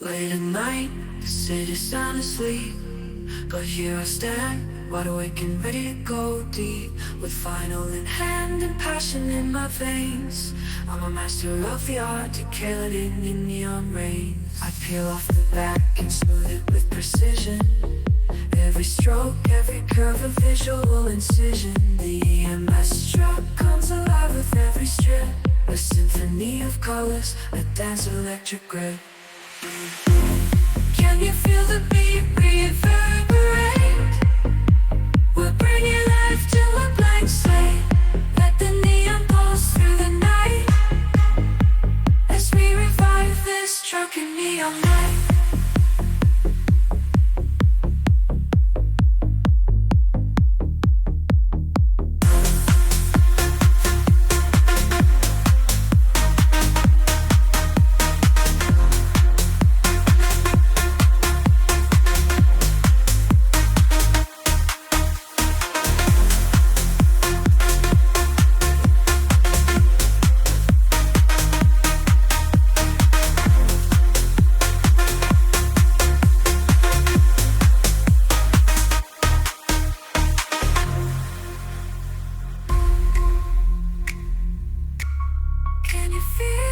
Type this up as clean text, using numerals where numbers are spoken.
Late at night, the city's sound asleep, but here I stand, wide awake and ready to go deep. With final in hand and passion in my veins, I'm a master of the art, decaled in neon rays. I peel off the back and smooth it with precision. Every stroke, every curve, a visual incision. The EMS truck comes alive with every strip, a symphony of colors, a dance electric grip. Can you feel the beat reverberate? We're bringing life to a blank slate. Let the neon pulse through the night as we revive this drunken neon night. Can you feel